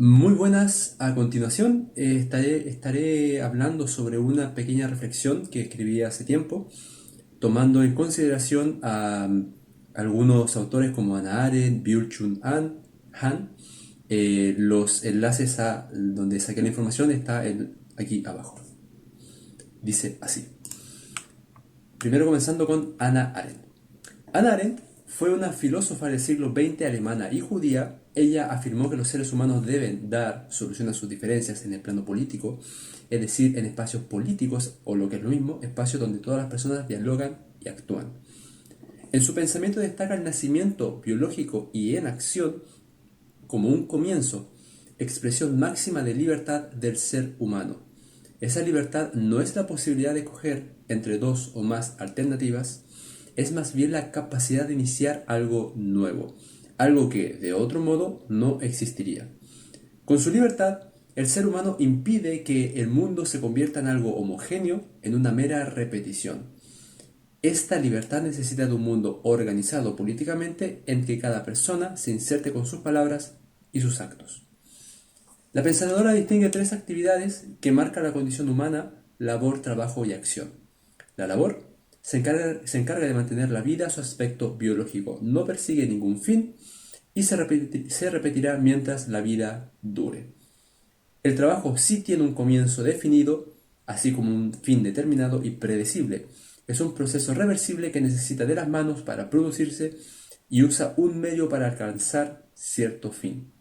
Muy buenas, a continuación estaré hablando sobre una pequeña reflexión que escribí hace tiempo, tomando en consideración a algunos autores como Hannah Arendt, Byung-Chul Han. Los enlaces a donde saqué la información está aquí abajo. Dice así. Primero comenzando con Hannah Arendt. Hannah Arendt fue una filósofa del siglo XX alemana y judía. Ella afirmó que los seres humanos deben dar solución a sus diferencias en el plano político, es decir, en espacios políticos, o lo que es lo mismo, espacios donde todas las personas dialogan y actúan. En su pensamiento destaca el nacimiento biológico y en acción como un comienzo, expresión máxima de libertad del ser humano. Esa libertad no es la posibilidad de escoger entre dos o más alternativas, es más bien la capacidad de iniciar algo nuevo, algo que de otro modo no existiría. Con su libertad, el ser humano impide que el mundo se convierta en algo homogéneo, en una mera repetición. Esta libertad necesita de un mundo organizado políticamente en que cada persona se inserte con sus palabras y sus actos. La pensadora distingue tres actividades que marcan la condición humana: labor, trabajo y acción. La labor se encarga de mantener la vida a su aspecto biológico, no persigue ningún fin y se repetirá mientras la vida dure. El trabajo sí tiene un comienzo definido, así como un fin determinado y predecible. Es un proceso reversible que necesita de las manos para producirse y usa un medio para alcanzar cierto fin.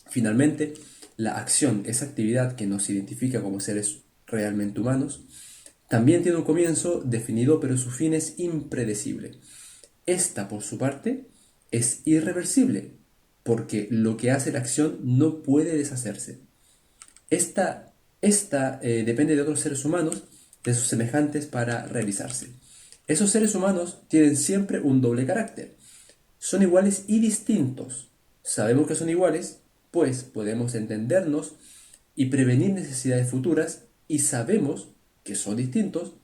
Finalmente, la acción, esa actividad que nos identifica como seres realmente humanos, también tiene un comienzo definido, pero su fin es impredecible. Esta, por su parte, es irreversible, porque lo que hace la acción no puede deshacerse. Esta depende de otros seres humanos, de sus semejantes, para realizarse. Esos seres humanos tienen siempre un doble carácter. Son iguales y distintos. Sabemos que son iguales, pues podemos entendernos y prevenir necesidades futuras, y sabemos que son distintos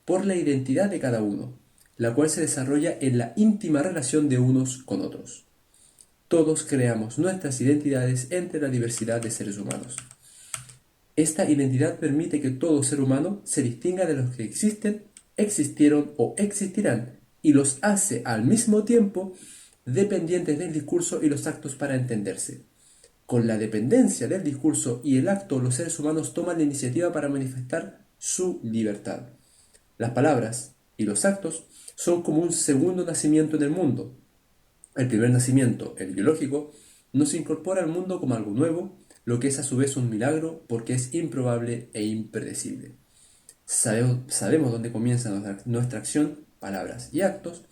por la identidad de cada uno, la cual se desarrolla en la íntima relación de unos con otros. Todos creamos nuestras identidades entre la diversidad de seres humanos. Esta identidad permite que todo ser humano se distinga de los que existen, existieron o existirán, y los hace al mismo tiempo dependientes del discurso y los actos para entenderse. Con la dependencia del discurso y el acto, los seres humanos toman la iniciativa para manifestar su libertad. Las palabras y los actos son como un segundo nacimiento en el mundo. El primer nacimiento, el biológico, nos incorpora al mundo como algo nuevo, lo que es a su vez un milagro porque es improbable e impredecible. Sabemos dónde comienza nuestra acción, palabras y actos,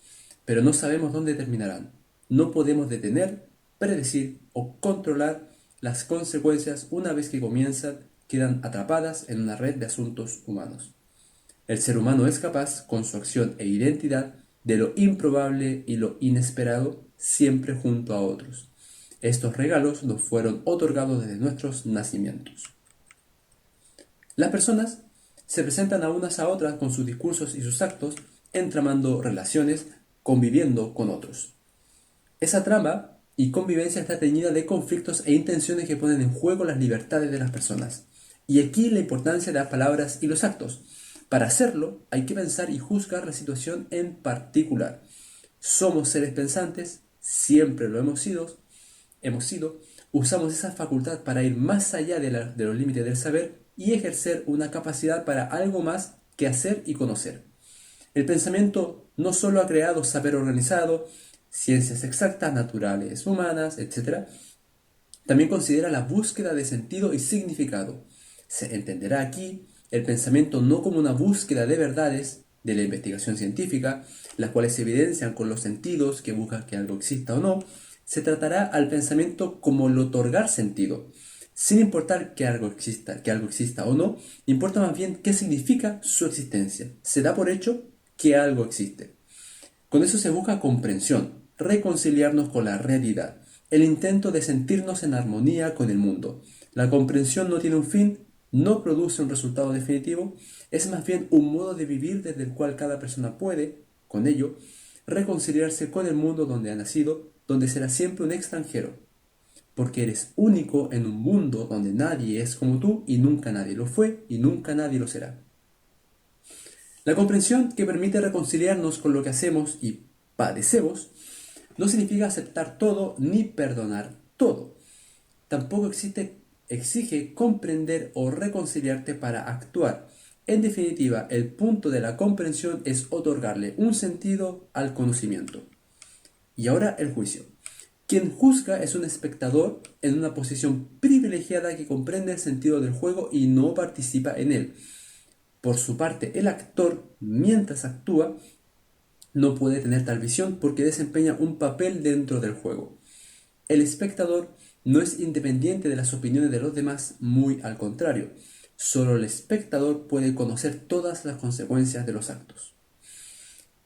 pero no sabemos dónde terminarán. No podemos detener, predecir o controlar las consecuencias. Una vez que comienzan, quedan atrapadas en una red de asuntos humanos. El ser humano es capaz, con su acción e identidad, de lo improbable y lo inesperado, siempre junto a otros. Estos regalos nos fueron otorgados desde nuestros nacimientos. Las personas se presentan a unas a otras con sus discursos y sus actos, entramando relaciones, conviviendo con otros. Esa trama y convivencia está teñida de conflictos e intenciones que ponen en juego las libertades de las personas. Y aquí la importancia de las palabras y los actos. Para hacerlo hay que pensar y juzgar la situación en particular. Somos seres pensantes, siempre lo hemos sido, usamos esa facultad para ir más allá de los límites del saber y ejercer una capacidad para algo más que hacer y conocer. El pensamiento no solo ha creado saber organizado, ciencias exactas, naturales, humanas, etc., también considera la búsqueda de sentido y significado. Se entenderá aquí el pensamiento no como una búsqueda de verdades de la investigación científica, las cuales se evidencian con los sentidos que buscan que algo exista o no. Se tratará al pensamiento como el otorgar sentido. Sin importar que algo exista o no, importa más bien qué significa su existencia. Se da por hecho que algo existe. Con eso se busca comprensión, reconciliarnos con la realidad, el intento de sentirnos en armonía con el mundo. La comprensión no tiene un fin, no produce un resultado definitivo, es más bien un modo de vivir desde el cual cada persona puede, con ello, reconciliarse con el mundo donde ha nacido, donde será siempre un extranjero. porque eres único en un mundo donde nadie es como tú y nunca nadie lo fue y nunca nadie lo será. La comprensión que permite reconciliarnos con lo que hacemos y padecemos no significa aceptar todo ni perdonar todo. Tampoco exige comprender o reconciliarte para actuar. En definitiva, el punto de la comprensión es otorgarle un sentido al conocimiento. Y ahora el juicio. Quien juzga es un espectador en una posición privilegiada que comprende el sentido del juego y no participa en él. Por su parte, el actor, mientras actúa, no puede tener tal visión porque desempeña un papel dentro del juego. El espectador no es independiente de las opiniones de los demás, muy al contrario. Solo el espectador puede conocer todas las consecuencias de los actos.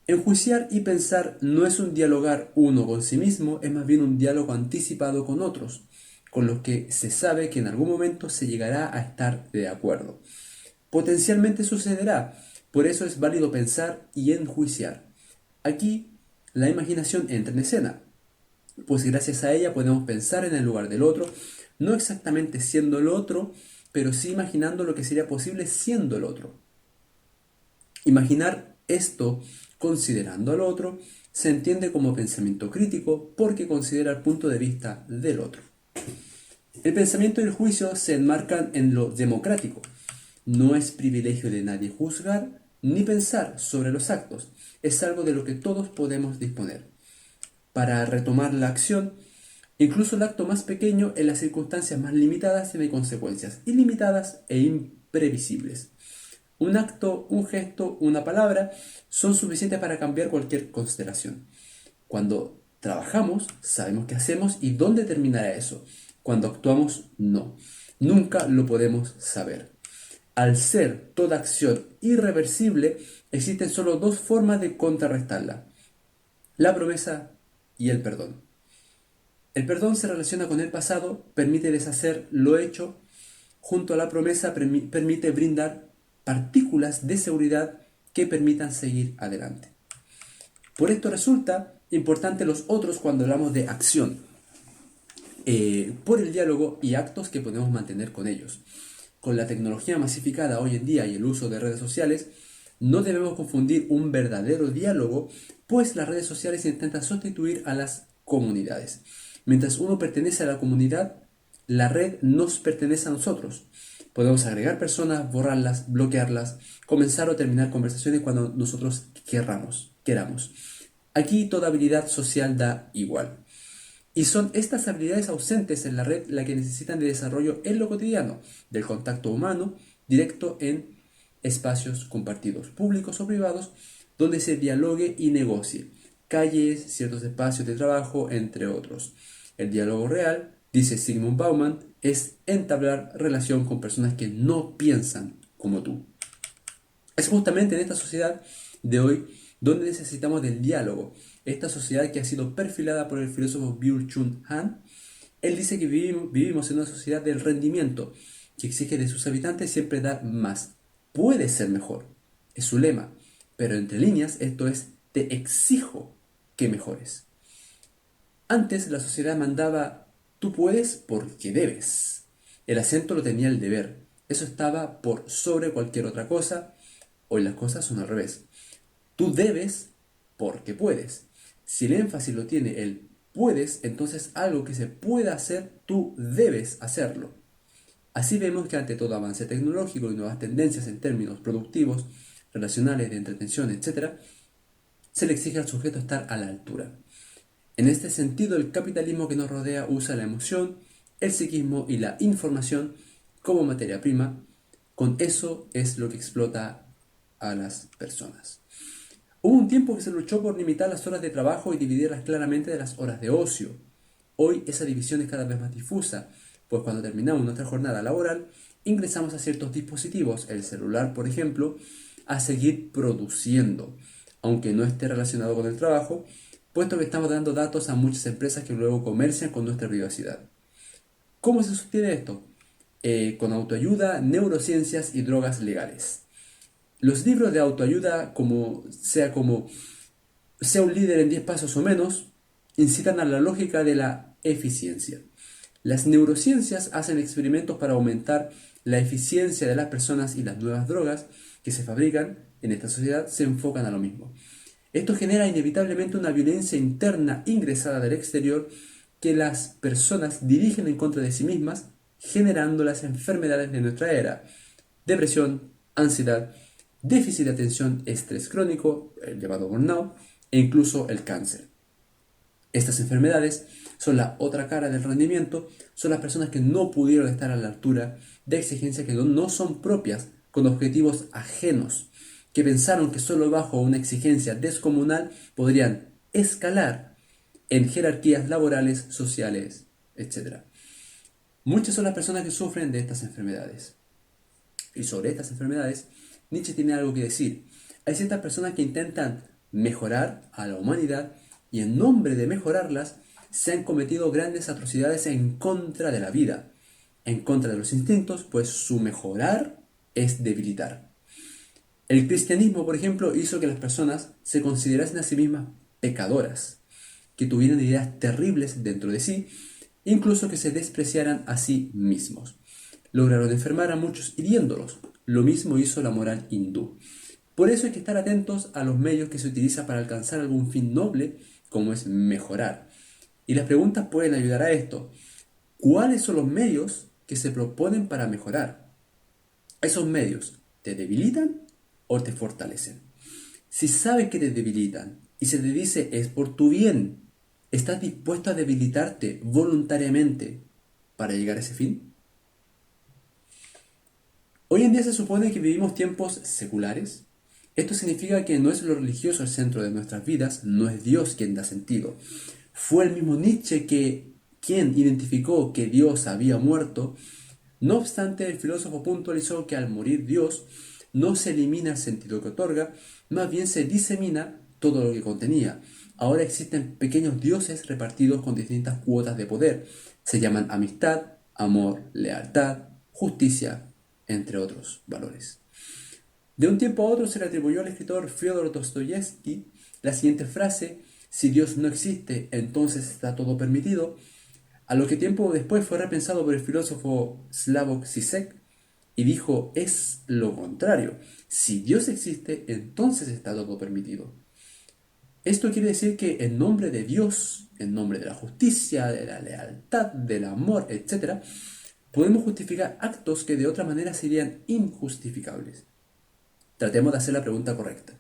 Enjuiciar y pensar no es un dialogar uno con sí mismo, es más bien un diálogo anticipado con otros, con los que se sabe que en algún momento se llegará a estar de acuerdo. Potencialmente sucederá, por eso es válido pensar y enjuiciar. Aquí la imaginación entra en escena, pues gracias a ella podemos pensar en el lugar del otro, no exactamente siendo el otro, pero sí imaginando lo que sería posible siendo el otro. Imaginar esto considerando al otro se entiende como pensamiento crítico porque considera el punto de vista del otro. El pensamiento y el juicio se enmarcan en lo democrático. No es privilegio de nadie juzgar ni pensar sobre los actos, es algo de lo que todos podemos disponer. Para retomar la acción, incluso el acto más pequeño en las circunstancias más limitadas tiene consecuencias ilimitadas e imprevisibles. Un acto, un gesto, una palabra son suficientes para cambiar cualquier consideración. Cuando trabajamos, sabemos qué hacemos y dónde terminará eso. Cuando actuamos, no. Nunca lo podemos saber. Al ser toda acción irreversible, existen solo dos formas de contrarrestarla: la promesa y el perdón. El perdón se relaciona con el pasado, permite deshacer lo hecho, junto a la promesa permite brindar partículas de seguridad que permitan seguir adelante. Por esto resulta importante los otros cuando hablamos de acción, por el diálogo y actos que podemos mantener con ellos. Con la tecnología masificada hoy en día y el uso de redes sociales, no debemos confundir un verdadero diálogo, pues las redes sociales intentan sustituir a las comunidades. Mientras uno pertenece a la comunidad, la red nos pertenece a nosotros. Podemos agregar personas, borrarlas, bloquearlas, comenzar o terminar conversaciones cuando nosotros queramos. Aquí toda habilidad social da igual. Y son estas habilidades ausentes en la red las que necesitan de desarrollo en lo cotidiano, del contacto humano directo en espacios compartidos, públicos o privados, donde se dialogue y negocie, calles, ciertos espacios de trabajo, entre otros. El diálogo real, dice Zygmunt Bauman, es entablar relación con personas que no piensan como tú. Es justamente en esta sociedad de hoy donde necesitamos del diálogo. Esta sociedad que ha sido perfilada por el filósofo Byung-Chul Han. Él dice que vivimos en una sociedad del rendimiento, que exige de sus habitantes siempre dar más. Puede ser mejor, es su lema, pero entre líneas esto es: te exijo que mejores. Antes la sociedad mandaba: tú puedes porque debes. El acento lo tenía el deber. Eso estaba por sobre cualquier otra cosa. Hoy las cosas son al revés. Tú debes porque puedes. Si el énfasis lo tiene el puedes, entonces algo que se pueda hacer, tú debes hacerlo. Así vemos que ante todo avance tecnológico y nuevas tendencias en términos productivos, relacionales, de entretención, etc., se le exige al sujeto estar a la altura. En este sentido, el capitalismo que nos rodea usa la emoción, el psiquismo y la información como materia prima. Con eso es lo que explota a las personas. Hubo un tiempo que se luchó por limitar las horas de trabajo y dividirlas claramente de las horas de ocio. Hoy esa división es cada vez más difusa, pues cuando terminamos nuestra jornada laboral, ingresamos a ciertos dispositivos, el celular por ejemplo, a seguir produciendo, aunque no esté relacionado con el trabajo, puesto que estamos dando datos a muchas empresas que luego comercian con nuestra privacidad. ¿Cómo se sostiene esto? Con autoayuda, neurociencias y drogas legales. Los libros de autoayuda, como sea un líder en 10 pasos o menos, incitan a la lógica de la eficiencia. Las neurociencias hacen experimentos para aumentar la eficiencia de las personas y las nuevas drogas que se fabrican en esta sociedad se enfocan a lo mismo. Esto genera inevitablemente una violencia interna ingresada del exterior que las personas dirigen en contra de sí mismas, generando las enfermedades de nuestra era: depresión, ansiedad, déficit de atención, estrés crónico, el llamado burnout, e incluso el cáncer. Estas enfermedades son la otra cara del rendimiento, son las personas que no pudieron estar a la altura de exigencias que no son propias, con objetivos ajenos, que pensaron que solo bajo una exigencia descomunal podrían escalar en jerarquías laborales, sociales, etc. Muchas son las personas que sufren de estas enfermedades. Y sobre estas enfermedades, Nietzsche tiene algo que decir. Hay ciertas personas que intentan mejorar a la humanidad y en nombre de mejorarlas se han cometido grandes atrocidades en contra de la vida, en contra de los instintos, pues su mejorar es debilitar. El cristianismo, por ejemplo, hizo que las personas se considerasen a sí mismas pecadoras, que tuvieran ideas terribles dentro de sí, incluso que se despreciaran a sí mismos. Lograron enfermar a muchos hiriéndolos. Lo mismo hizo la moral hindú. Por eso hay que estar atentos a los medios que se utilizan para alcanzar algún fin noble, como es mejorar. Y las preguntas pueden ayudar a esto. ¿Cuáles son los medios que se proponen para mejorar? ¿Esos medios te debilitan o te fortalecen? Si sabes que te debilitan y se te dice es por tu bien, ¿estás dispuesto a debilitarte voluntariamente para llegar a ese fin? Hoy en día se supone que vivimos tiempos seculares. Esto significa que no es lo religioso el centro de nuestras vidas, no es Dios quien da sentido. Fue el mismo Nietzsche quien identificó que Dios había muerto. No obstante, el filósofo puntualizó que al morir Dios no se elimina el sentido que otorga, más bien se disemina todo lo que contenía. Ahora existen pequeños dioses repartidos con distintas cuotas de poder. Se llaman amistad, amor, lealtad, justicia, entre otros valores. De un tiempo a otro se le atribuyó al escritor Fyodor Dostoyevsky la siguiente frase: si Dios no existe, entonces está todo permitido, a lo que tiempo después fue repensado por el filósofo Slavoj Žižek y dijo: es lo contrario, si Dios existe, entonces está todo permitido. Esto quiere decir que en nombre de Dios, en nombre de la justicia, de la lealtad, del amor, etc., podemos justificar actos que de otra manera serían injustificables. Tratemos de hacer la pregunta correcta.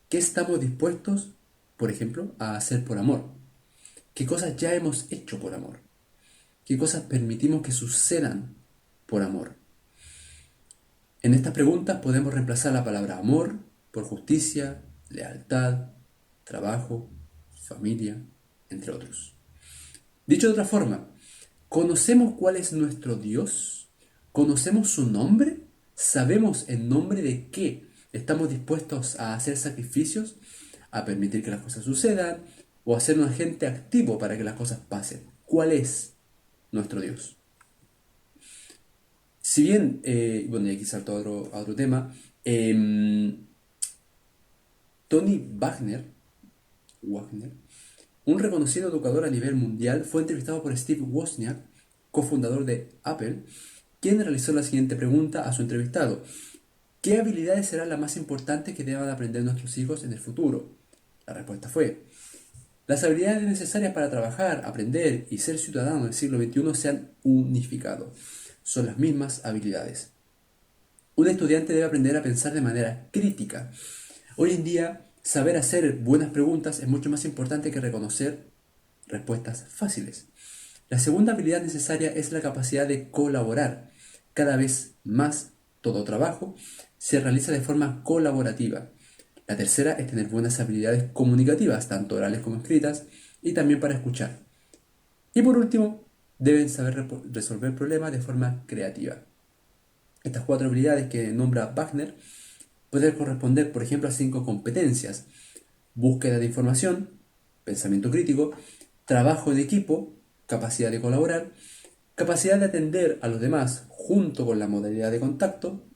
¿Qué estamos dispuestos, por ejemplo, a hacer por amor? ¿Qué cosas ya hemos hecho por amor? ¿Qué cosas permitimos que sucedan por amor? En estas preguntas podemos reemplazar la palabra amor por justicia, lealtad, trabajo, familia, entre otros. Dicho de otra forma, ¿conocemos cuál es nuestro Dios? ¿Conocemos su nombre? ¿Sabemos en nombre de qué estamos dispuestos a hacer sacrificios, a permitir que las cosas sucedan o a ser un agente activo para que las cosas pasen? ¿Cuál es nuestro Dios? Si bien, bueno, y aquí salto a otro tema, Tony Wagner, un reconocido educador a nivel mundial, fue entrevistado por Steve Wozniak, cofundador de Apple, quien realizó la siguiente pregunta a su entrevistado: ¿qué habilidades serán las más importantes que deban aprender nuestros hijos en el futuro? La respuesta fue: las habilidades necesarias para trabajar, aprender y ser ciudadano del siglo XXI se han unificado. Son las mismas habilidades. Un estudiante debe aprender a pensar de manera crítica. Hoy en día, saber hacer buenas preguntas es mucho más importante que reconocer respuestas fáciles. La segunda habilidad necesaria es la capacidad de colaborar. Cada vez más, todo trabajo se realiza de forma colaborativa. La tercera es tener buenas habilidades comunicativas, tanto orales como escritas, y también para escuchar. Y por último, deben saber resolver problemas de forma creativa. Estas cuatro habilidades que nombra Wagner pueden corresponder, por ejemplo, a cinco competencias: búsqueda de información, pensamiento crítico, trabajo en equipo, capacidad de colaborar, capacidad de atender a los demás junto con la modalidad de contacto,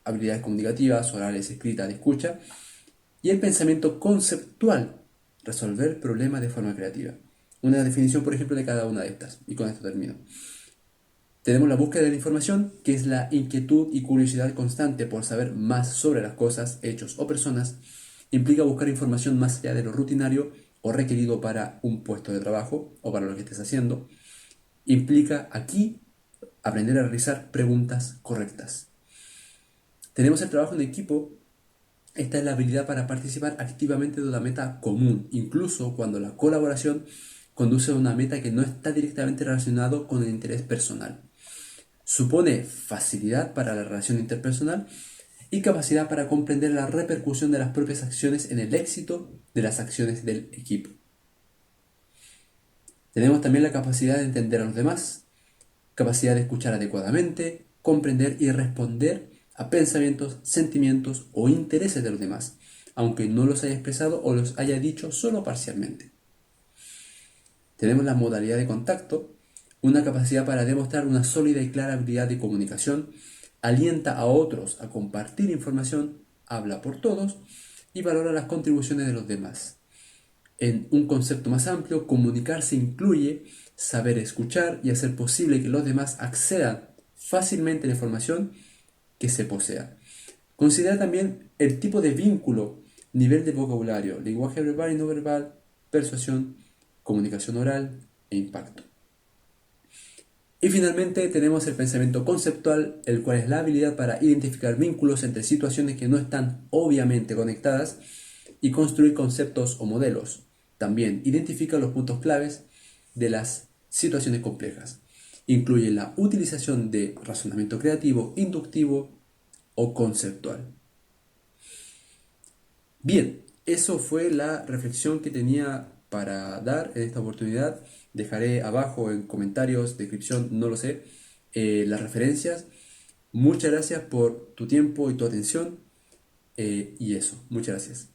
habilidades comunicativas, orales, escritas, de escucha, y el pensamiento conceptual, resolver problemas de forma creativa. Una definición, por ejemplo, de cada una de estas. Y con esto termino. Tenemos la búsqueda de la información, que es la inquietud y curiosidad constante por saber más sobre las cosas, hechos o personas. Implica buscar información más allá de lo rutinario o requerido para un puesto de trabajo o para lo que estés haciendo. Implica aquí aprender a realizar preguntas correctas. Tenemos el trabajo en equipo. Esta es la habilidad para participar activamente de una meta común, incluso cuando la colaboración conduce a una meta que no está directamente relacionado con el interés personal. Supone facilidad para la relación interpersonal y capacidad para comprender la repercusión de las propias acciones en el éxito de las acciones del equipo. Tenemos también la capacidad de entender a los demás, capacidad de escuchar adecuadamente, comprender y responder a pensamientos, sentimientos o intereses de los demás, aunque no los haya expresado o los haya dicho solo parcialmente. Tenemos la modalidad de contacto, una capacidad para demostrar una sólida y clara habilidad de comunicación, alienta a otros a compartir información, habla por todos y valora las contribuciones de los demás. En un concepto más amplio, comunicarse incluye saber escuchar y hacer posible que los demás accedan fácilmente a la información que se posea. Considera también el tipo de vínculo, nivel de vocabulario, lenguaje verbal y no verbal, persuasión, comunicación oral e impacto. Y finalmente tenemos el pensamiento conceptual, el cual es la habilidad para identificar vínculos entre situaciones que no están obviamente conectadas y construir conceptos o modelos. También identifica los puntos claves de las situaciones complejas. Incluye la utilización de razonamiento creativo, inductivo o conceptual. Bien, eso fue la reflexión que tenía para dar en esta oportunidad. Dejaré abajo en comentarios, descripción, no lo sé, las referencias. Muchas gracias por tu tiempo y tu atención. Y eso, muchas gracias.